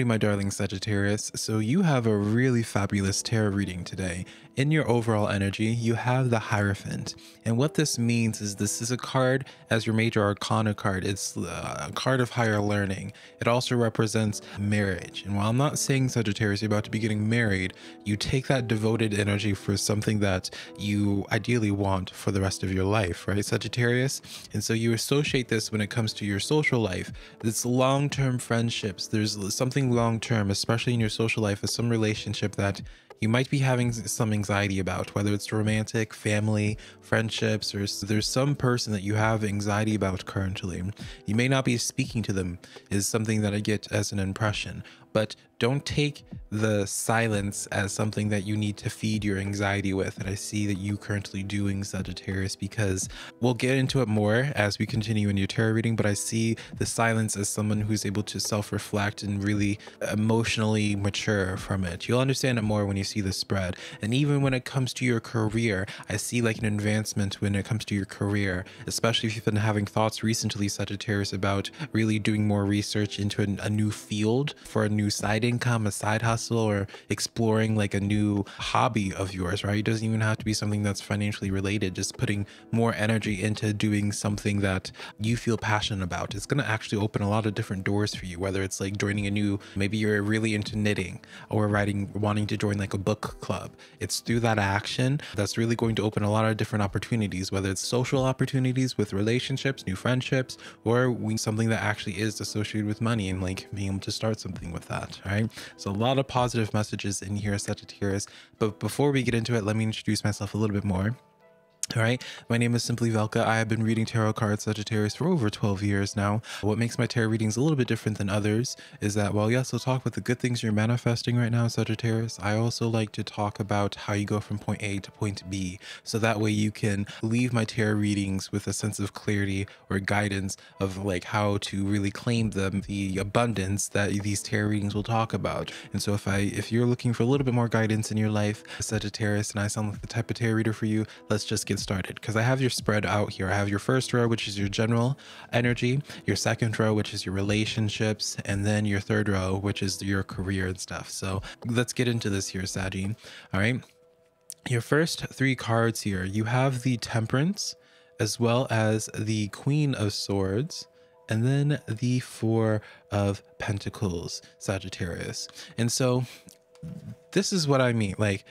My darling Sagittarius, so you have a really fabulous tarot reading today. In your overall energy, you have the Hierophant. And what this means is this is a card as your major arcana card. It's a card of higher learning. It also represents marriage. And while I'm not saying Sagittarius, you're about to be getting married, you take that devoted energy for something that you ideally want for the rest of your life, right, Sagittarius? And so you associate this when it comes to your social life. It's long-term friendships. There's something long-term, especially in your social life, is some relationship that you might be having some anxiety about, whether it's romantic, family, friendships, or there's some person that you have anxiety about currently. You may not be speaking to them, is something that I get as an impression. But don't take the silence as something that you need to feed your anxiety with. And I see that you currently doing, Sagittarius, because we'll get into it more as we continue in your tarot reading. But I see the silence as someone who's able to self-reflect and really emotionally mature from it. You'll understand it more when you see the spread. And even when it comes to your career, I see like an advancement when it comes to your career, especially if you've been having thoughts recently, Sagittarius, about really doing more research into a new field for a new side income, a side hustle, or exploring like a new hobby of yours, right? It doesn't even have to be something that's financially related. Just putting more energy into doing something that you feel passionate about. It's going to actually open a lot of different doors for you, whether it's like joining a new, maybe you're really into knitting or writing, wanting to join like a book club. It's through that action that's really going to open a lot of different opportunities, whether it's social opportunities with relationships, new friendships, or something that actually is associated with money and like being able to start something with that. All right, so a lot of positive messages in here, Sagittarius. But before we get into it, let me introduce myself a little bit more. All right, my name is SimplyVelca. I have been reading tarot cards, Sagittarius, for over 12 years now. What makes my tarot readings a little bit different than others is that, while yes, we'll talk about the good things you're manifesting right now, Sagittarius, I also like to talk about how you go from point A to point B. So that way you can leave my tarot readings with a sense of clarity or guidance of like how to really claim the abundance that these tarot readings will talk about. And so if you're looking for a little bit more guidance in your life, Sagittarius, and I sound like the type of tarot reader for you, let's just get started, because I have your spread out here. I have your first row, which is your general energy, your second row, which is your relationships, and then your third row, which is your career and stuff. So let's get into this here, Saggy. All right, your first three cards here, you have the Temperance, as well as the Queen of Swords, and then the Four of Pentacles, Sagittarius. And so this is what I mean, like,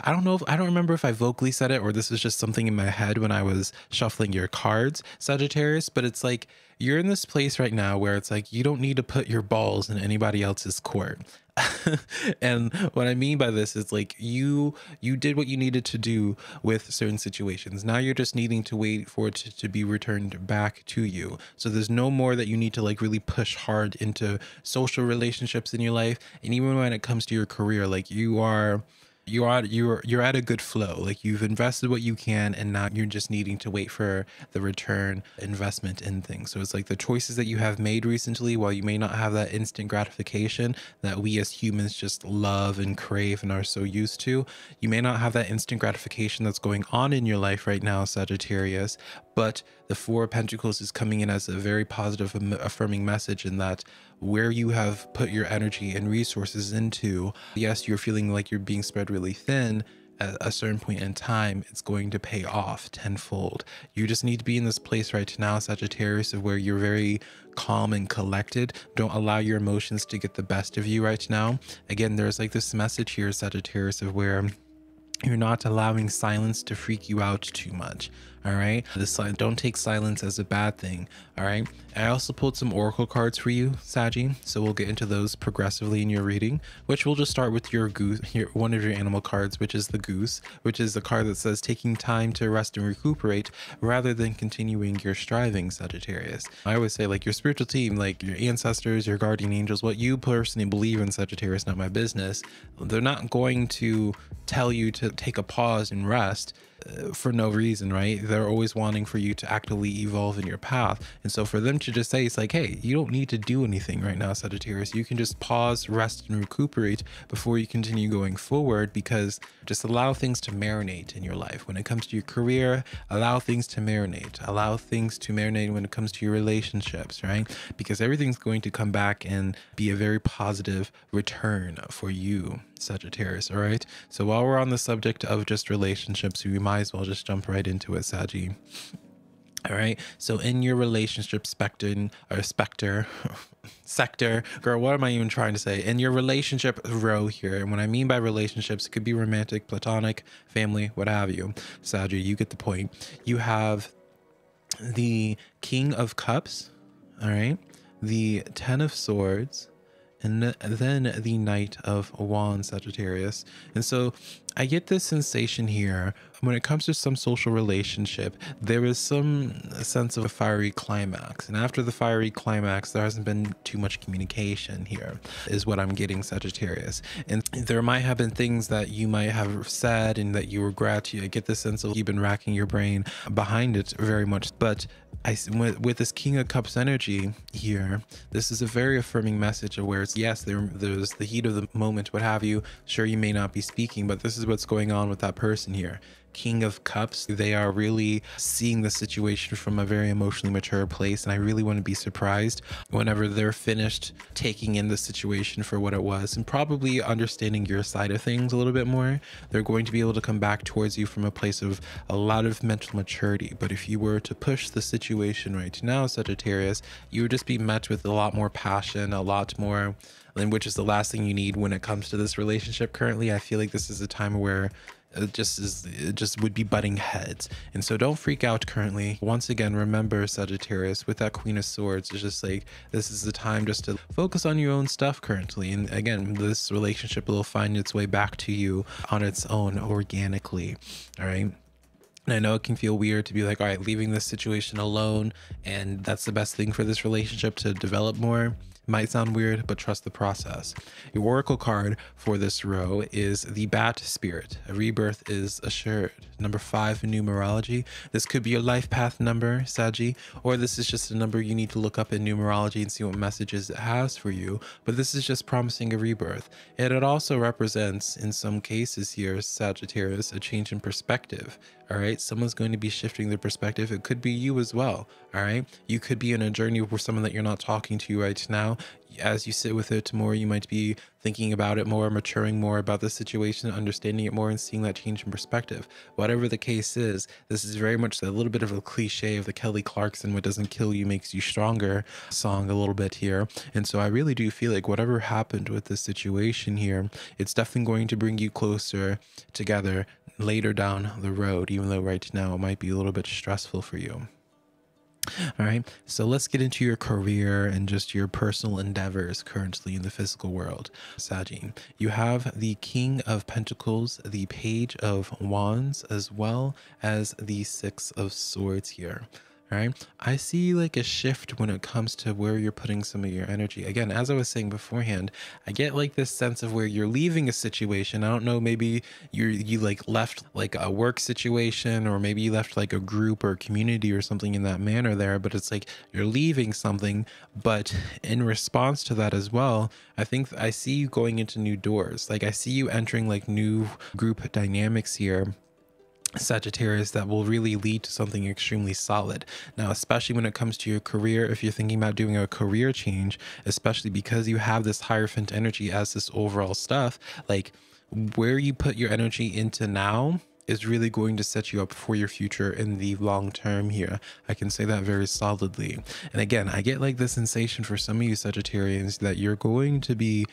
I don't remember if I vocally said it or this was just something in my head when I was shuffling your cards, Sagittarius, but it's like you're in this place right now where it's like you don't need to put your balls in anybody else's court. And what I mean by this is like you did what you needed to do with certain situations. Now you're just needing to wait for it to be returned back to you. So there's no more that you need to like really push hard into social relationships in your life. And even when it comes to your career, like you're at a good flow. Like you've invested what you can, and now you're just needing to wait for the return investment in things. So it's like the choices that you have made recently, while you may not have that instant gratification that we as humans just love and crave and are so used to, you may not have that instant gratification that's going on in your life right now, Sagittarius. But the Four of Pentacles is coming in as a very positive, affirming message in that where you have put your energy and resources into, yes, you're feeling like you're being spread really thin. At a certain point in time, it's going to pay off tenfold. You just need to be in this place right now, Sagittarius, of where you're very calm and collected. Don't allow your emotions to get the best of you right now. Again, there's like this message here, Sagittarius, of where you're not allowing silence to freak you out too much. All right, don't take silence as a bad thing. All right, I also pulled some oracle cards for you, Saggy, so we'll get into those progressively in your reading, which we'll just start with your goose, one of your animal cards, which is the goose, which is the card that says taking time to rest and recuperate rather than continuing your striving, Sagittarius. I always say, like, your spiritual team, like your ancestors, your guardian angels, what you personally believe in, Sagittarius, not my business. They're not going to tell you to take a pause and rest. for no reason, right? They're always wanting for you to actively evolve in your path. And so for them to just say, it's like, hey, you don't need to do anything right now, Sagittarius. You can just pause, rest, and recuperate before you continue going forward, because just allow things to marinate in your life. When it comes to your career, allow things to marinate. Allow things to marinate when it comes to your relationships, right? Because everything's going to come back and be a very positive return for you, Sagittarius. All right. So while we're on the subject of just relationships, we might as well just jump right into it, Saggy. All right. So in your relationship specter, sector, girl, what am I even trying to say? In your relationship row here, and when I mean by relationships, it could be romantic, platonic, family, what have you. Saggy, you get the point. You have the King of Cups. All right. The Ten of Swords, and then the Knight of Wands, Sagittarius. And so I get this sensation here when it comes to some social relationship, there is some sense of a fiery climax. And after the fiery climax, there hasn't been too much communication here, is what I'm getting, Sagittarius. And there might have been things that you might have said and that you regret. I get the sense of you've been racking your brain behind it very much. But with this King of Cups energy here, this is a very affirming message of where it's, yes, there's the heat of the moment, what have you. Sure, you may not be speaking, but this is what's going on with that person here. King of Cups, they are really seeing the situation from a very emotionally mature place, and I really wouldn't be surprised whenever they're finished taking in the situation for what it was and probably understanding your side of things a little bit more. They're going to be able to come back towards you from a place of a lot of mental maturity. But if you were to push the situation right now, Sagittarius, you would just be met with a lot more passion, a lot more, and which is the last thing you need when it comes to this relationship currently. I feel like this is a time where it just would be butting heads. And so don't freak out currently. Once again, remember, Sagittarius, with that Queen of Swords, it's just like, this is the time just to focus on your own stuff currently. And again, this relationship will find its way back to you on its own organically. All right. And I know it can feel weird to be like, all right, leaving this situation alone, and that's the best thing for this relationship to develop more. Might sound weird, but trust the process. Your oracle card for this row is the Bat Spirit. A rebirth is assured. Number 5 in numerology. This could be your life path number, Saggy, or this is just a number you need to look up in numerology and see what messages it has for you. But this is just promising a rebirth. And it also represents, in some cases here, Sagittarius, a change in perspective. All right, someone's going to be shifting their perspective. It could be you as well. All right, you could be in a journey with someone that you're not talking to right now. As you sit with it more, you might be thinking about it more, maturing more about the situation, understanding it more, and seeing that change in perspective. Whatever the case is, this is very much a little bit of a cliche of the Kelly Clarkson "what doesn't kill you makes you stronger" song a little bit here. And so I really do feel like whatever happened with this situation here, it's definitely going to bring you closer together later down the road, even though right now it might be a little bit stressful for you. All right, so let's get into your career and just your personal endeavors currently in the physical world. Saggy, you have the King of Pentacles, the Page of Wands, as well as the Six of Swords here. All right, I see like a shift when it comes to where you're putting some of your energy. Again, as I was saying beforehand, I get like this sense of where you're leaving a situation. I don't know, maybe you like left like a work situation, or maybe you left like a group or community or something in that manner there, but it's like you're leaving something. But in response to that as well, I think I see you going into new doors. Like I see you entering like new group dynamics here, Sagittarius, that will really lead to something extremely solid. Now, especially when it comes to your career, if you're thinking about doing a career change, especially because you have this Hierophant energy as this overall stuff, like where you put your energy into now is really going to set you up for your future in the long term here. I can say that very solidly. And again, I get like the sensation for some of you Sagittarians that you're going to be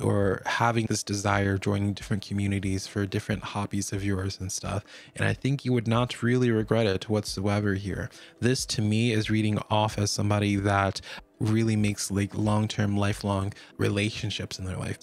or having this desire of joining different communities for different hobbies of yours and stuff. And I think you would not really regret it whatsoever here. This to me is reading off as somebody that really makes like long-term, lifelong relationships in their life,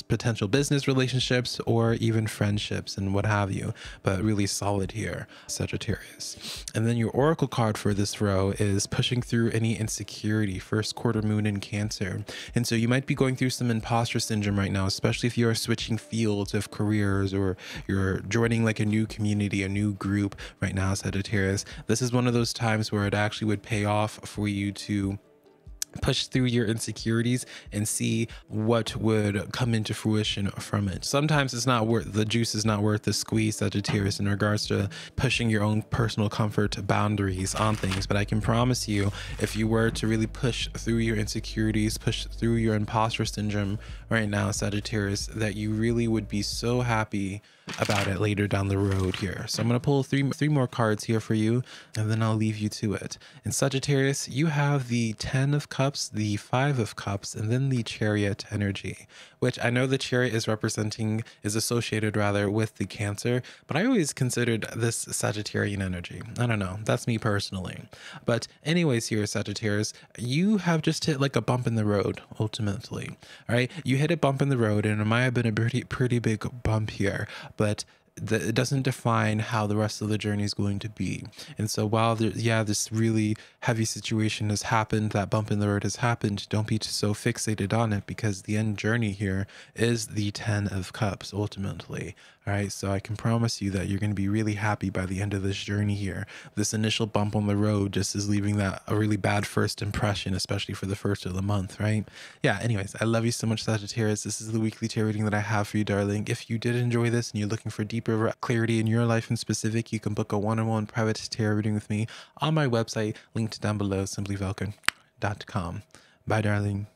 potential business relationships, or even friendships and what have you. But really solid here, Sagittarius. And then your oracle card for this row is pushing through any insecurity, first quarter moon in Cancer. And so you might be going through some imposter syndrome right now, especially if you are switching fields of careers, or you're joining like a new community, a new group right now, Sagittarius. This is one of those times where it actually would pay off for you to push through your insecurities and see what would come into fruition from it. Sometimes it's not worth, the juice is not worth the squeeze, Sagittarius, in regards to pushing your own personal comfort boundaries on things. But I can promise you, if you were to really push through your insecurities, push through your imposter syndrome right now, Sagittarius, that you really would be so happy about it later down the road here. So I'm going to pull three more cards here for you, and then I'll leave you to it. In Sagittarius, you have the 10 of Cups, the 5 of Cups, and then the Chariot energy, which I know the Chariot is associated rather with the Cancer, but I always considered this Sagittarian energy. I don't know, that's me personally. But anyways, here, Sagittarius, you have just hit like a bump in the road, ultimately. All right, you hit a bump in the road, and it might have been a pretty big bump here, but it doesn't define how the rest of the journey is going to be. And so while this really heavy situation has happened, that bump in the road has happened, don't be so fixated on it, because the end journey here is the 10 of Cups ultimately. All right, so I can promise you that you're going to be really happy by the end of this journey here. This initial bump on the road just is leaving that a really bad first impression, especially for the first of the month, right? Yeah, anyways, I love you so much, Sagittarius. This is the weekly tarot reading that I have for you, darling. If you did enjoy this and you're looking for deeper clarity in your life in specific, you can book a one-on-one private tarot reading with me on my website, linked down below, SimplyVelca.com. Bye, darling.